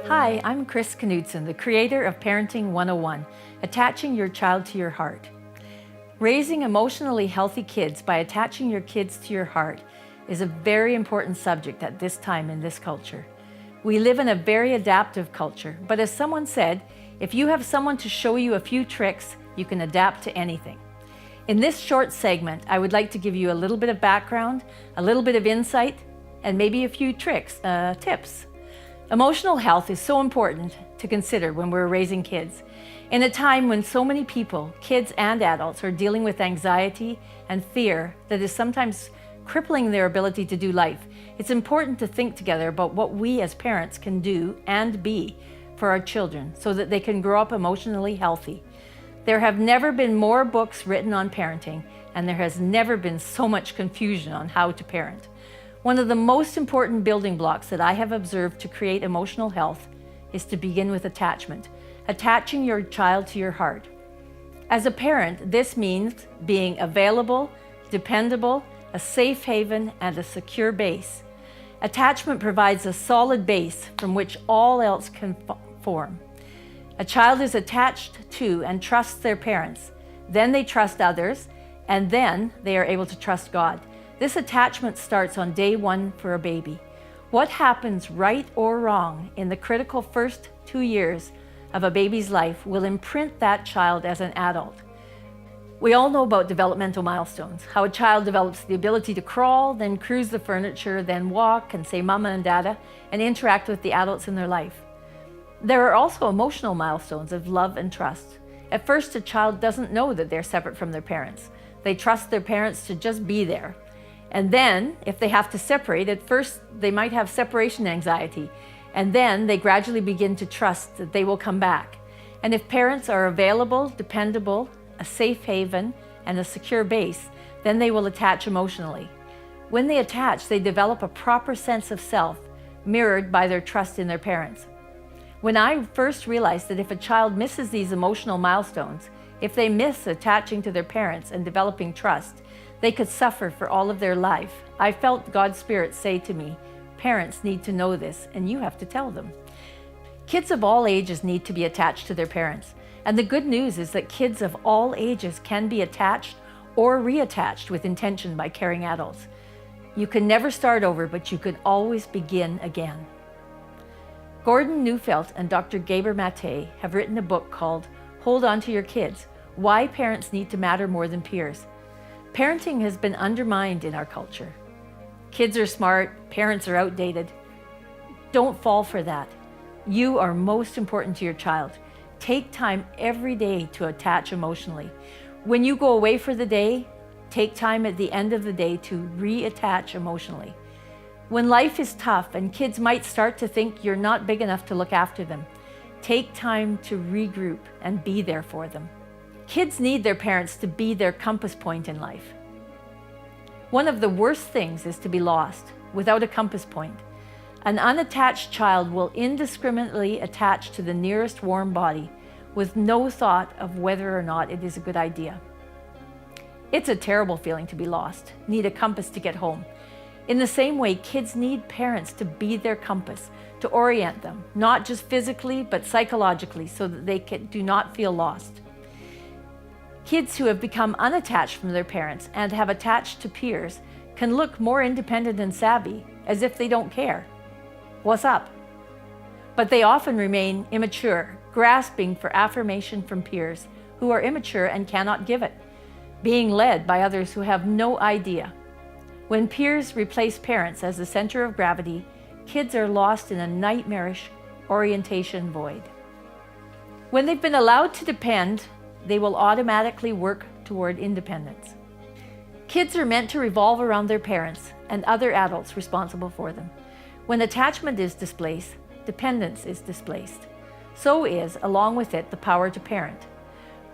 Hi, I'm Chris Knudsen, the creator of Parenting 101, Attaching Your Child to Your Heart. Raising emotionally healthy kids by attaching your kids to your heart is a very important subject at this time in this culture. We live in a very adaptive culture, but as someone said, if you have someone to show you a few tricks, you can adapt to anything. In this short segment, I would like to give you a little bit of background, a little bit of insight, and maybe a few tips. Emotional health is so important to consider when we're raising kids. In a time when so many people, kids and adults, are dealing with anxiety and fear that is sometimes crippling their ability to do life, it's important to think together about what we as parents can do and be for our children so that they can grow up emotionally healthy. There have never been more books written on parenting, and there has never been so much confusion on how to parent. One of the most important building blocks that I have observed to create emotional health is to begin with attachment, attaching your child to your heart. As a parent, this means being available, dependable, a safe haven, and a secure base. Attachment provides a solid base from which all else can form. A child is attached to and trusts their parents. Then they trust others, and then they are able to trust God. This attachment starts on day one for a baby. What happens right or wrong in the critical first 2 years of a baby's life will imprint that child as an adult. We all know about developmental milestones, how a child develops the ability to crawl, then cruise the furniture, then walk and say mama and dada, and interact with the adults in their life. There are also emotional milestones of love and trust. At first, a child doesn't know that they're separate from their parents. They trust their parents to just be there. And then, if they have to separate, at first they might have separation anxiety, and then they gradually begin to trust that they will come back. And if parents are available, dependable, a safe haven, and a secure base, then they will attach emotionally. When they attach, they develop a proper sense of self, mirrored by their trust in their parents. When I first realized that if a child misses these emotional milestones, if they miss attaching to their parents and developing trust, they could suffer for all of their life. I felt God's Spirit say to me, parents need to know this, and you have to tell them. Kids of all ages need to be attached to their parents. And the good news is that kids of all ages can be attached or reattached with intention by caring adults. You can never start over, but you can always begin again. Gordon Neufeld and Dr. Gabor Mate have written a book called Hold On to Your Kids, Why Parents Need to Matter More Than Peers. Parenting has been undermined in our culture. Kids are smart, parents are outdated. Don't fall for that. You are most important to your child. Take time every day to attach emotionally. When you go away for the day, take time at the end of the day to reattach emotionally. When life is tough and kids might start to think you're not big enough to look after them, take time to regroup and be there for them. Kids need their parents to be their compass point in life. One of the worst things is to be lost without a compass point. An unattached child will indiscriminately attach to the nearest warm body with no thought of whether or not it is a good idea. It's a terrible feeling to be lost, need a compass to get home. In the same way, kids need parents to be their compass, to orient them, not just physically, but psychologically, so that they do not feel lost. Kids who have become unattached from their parents and have attached to peers can look more independent and savvy, as if they don't care. What's up? But they often remain immature, grasping for affirmation from peers who are immature and cannot give it, being led by others who have no idea. When peers replace parents as the center of gravity, kids are lost in a nightmarish orientation void. When they've been allowed to depend, they will automatically work toward independence. Kids are meant to revolve around their parents and other adults responsible for them. When attachment is displaced, dependence is displaced. So is, along with it, the power to parent.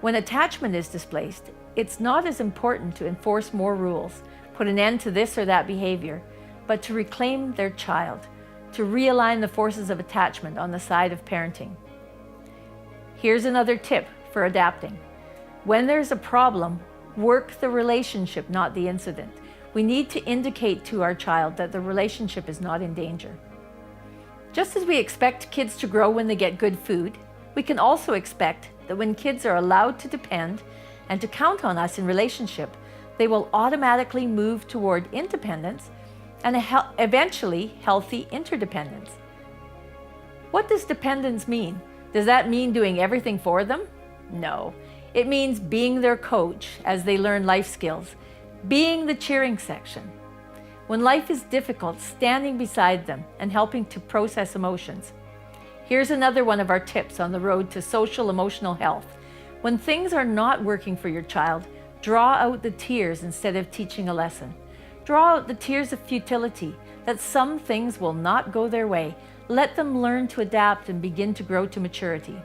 When attachment is displaced, it's not as important to enforce more rules, put an end to this or that behavior, but to reclaim their child, to realign the forces of attachment on the side of parenting. Here's another tip for adapting. When there's a problem, work the relationship, not the incident. We need to indicate to our child that the relationship is not in danger. Just as we expect kids to grow when they get good food, we can also expect that when kids are allowed to depend and to count on us in relationship, they will automatically move toward independence and eventually healthy interdependence. What does dependence mean? Does that mean doing everything for them? No. It means being their coach as they learn life skills, being the cheering section. When life is difficult, standing beside them and helping to process emotions. Here's another one of our tips on the road to social emotional health. When things are not working for your child, draw out the tears instead of teaching a lesson. Draw out the tears of futility, that some things will not go their way. Let them learn to adapt and begin to grow to maturity.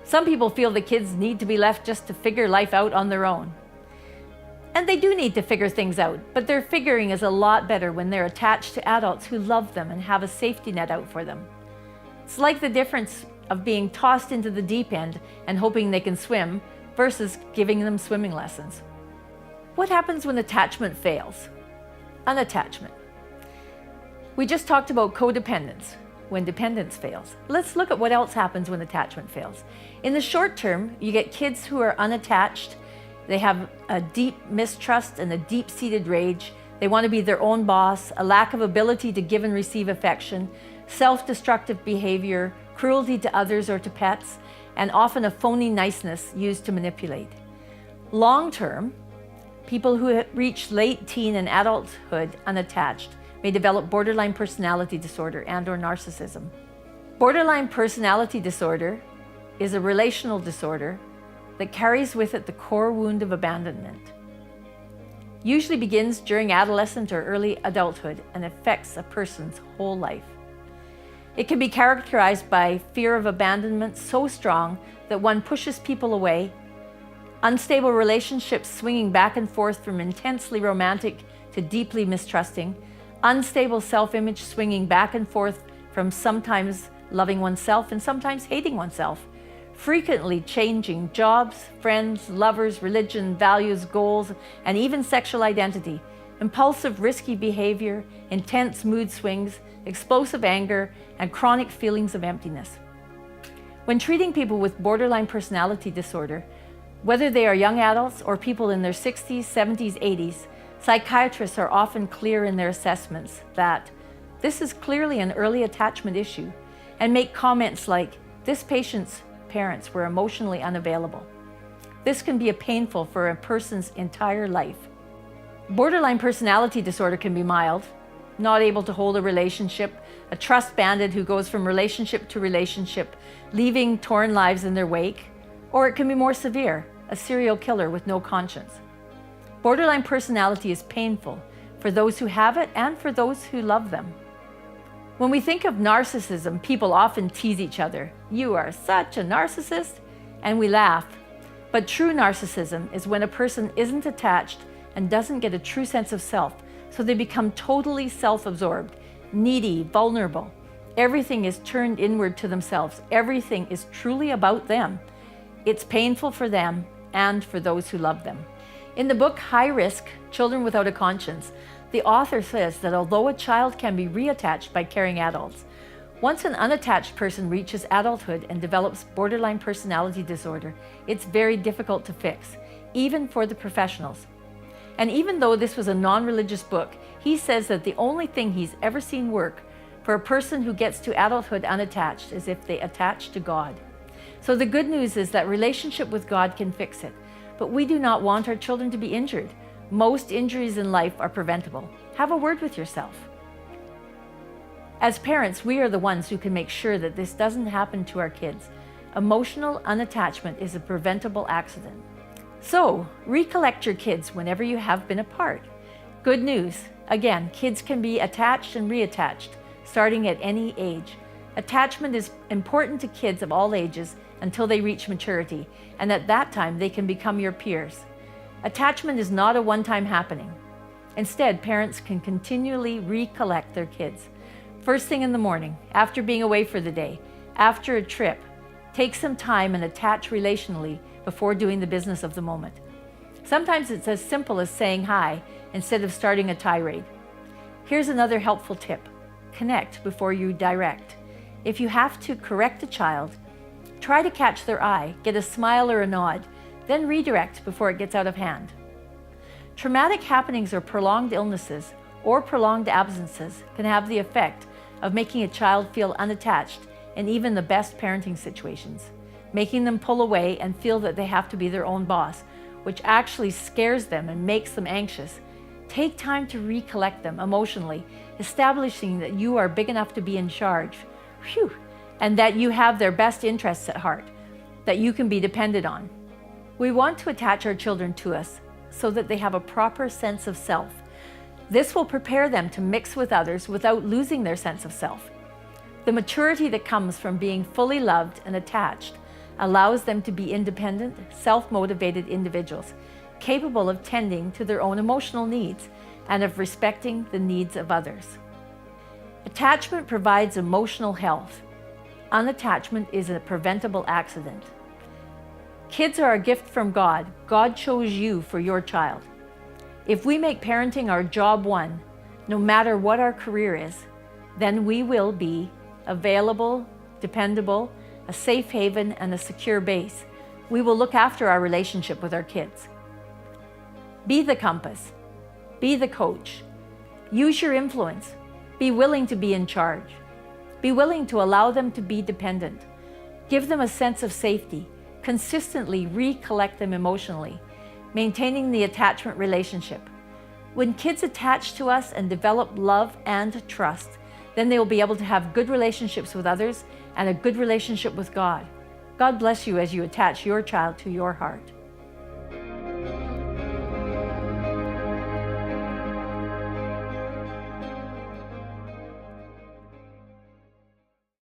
Some people feel the kids need to be left just to figure life out on their own. And they do need to figure things out, but their figuring is a lot better when they're attached to adults who love them and have a safety net out for them. It's like the difference of being tossed into the deep end and hoping they can swim versus giving them swimming lessons. What happens when attachment fails? Unattachment. We just talked about codependence, when dependence fails. Let's look at what else happens when attachment fails. In the short term, you get kids who are unattached. They have a deep mistrust and a deep-seated rage. They want to be their own boss, a lack of ability to give and receive affection, self-destructive behavior, cruelty to others or to pets, and often a phony niceness used to manipulate. Long-term, people who reach late teen and adulthood unattached may develop borderline personality disorder and/or narcissism. Borderline personality disorder is a relational disorder that carries with it the core wound of abandonment. Usually begins during adolescent or early adulthood and affects a person's whole life. It can be characterized by fear of abandonment so strong that one pushes people away, unstable relationships swinging back and forth from intensely romantic to deeply mistrusting, unstable self-image swinging back and forth from sometimes loving oneself and sometimes hating oneself, frequently changing jobs, friends, lovers, religion, values, goals, and even sexual identity, impulsive, risky behavior, intense mood swings, explosive anger, and chronic feelings of emptiness. When treating people with borderline personality disorder, whether they are young adults or people in their 60s, 70s, 80s, psychiatrists are often clear in their assessments that this is clearly an early attachment issue and make comments like, "This patient's parents were emotionally unavailable." This can be painful for a person's entire life. Borderline personality disorder can be mild, not able to hold a relationship, a trust bandit who goes from relationship to relationship, leaving torn lives in their wake, or it can be more severe, a serial killer with no conscience. Borderline personality is painful for those who have it and for those who love them. When we think of narcissism, people often tease each other. "You are such a narcissist," and we laugh. But true narcissism is when a person isn't attached and doesn't get a true sense of self, so they become totally self-absorbed, needy, vulnerable. Everything is turned inward to themselves. Everything is truly about them. It's painful for them and for those who love them. In the book High Risk: Children Without a Conscience, the author says that although a child can be reattached by caring adults, once an unattached person reaches adulthood and develops borderline personality disorder, it's very difficult to fix, even for the professionals. And even though this was a non-religious book, he says that the only thing he's ever seen work for a person who gets to adulthood unattached is if they attach to God. So the good news is that relationship with God can fix it, but we do not want our children to be injured. Most injuries in life are preventable. Have a word with yourself. As parents, we are the ones who can make sure that this doesn't happen to our kids. Emotional unattachment is a preventable accident. So, recollect your kids whenever you have been apart. Good news, again, kids can be attached and reattached, starting at any age. Attachment is important to kids of all ages until they reach maturity, and at that time they can become your peers. Attachment is not a one-time happening. Instead, parents can continually recollect their kids. First thing in the morning, after being away for the day, after a trip, take some time and attach relationally before doing the business of the moment. Sometimes it's as simple as saying hi instead of starting a tirade. Here's another helpful tip. connect before you direct. If you have to correct a child, try to catch their eye, get a smile or a nod, then redirect before it gets out of hand. Traumatic happenings or prolonged illnesses or prolonged absences can have the effect of making a child feel unattached in even the best parenting situations, making them pull away and feel that they have to be their own boss, which actually scares them and makes them anxious. Take time to recollect them emotionally, establishing that you are big enough to be in charge, and that you have their best interests at heart, that you can be depended on. We want to attach our children to us so that they have a proper sense of self. This will prepare them to mix with others without losing their sense of self. The maturity that comes from being fully loved and attached allows them to be independent, self-motivated individuals, capable of tending to their own emotional needs and of respecting the needs of others. Attachment provides emotional health. Unattachment is a preventable accident. Kids are a gift from God. God chose you for your child. If we make parenting our job one, no matter what our career is, then we will be available, dependable, a safe haven, and a secure base. We will look after our relationship with our kids. Be the compass. Be the coach. Use your influence. Be willing to be in charge. Be willing to allow them to be dependent. Give them a sense of safety. Consistently recollect them emotionally, maintaining the attachment relationship. When kids attach to us and develop love and trust, then they will be able to have good relationships with others and a good relationship with God. God bless you as you attach your child to your heart.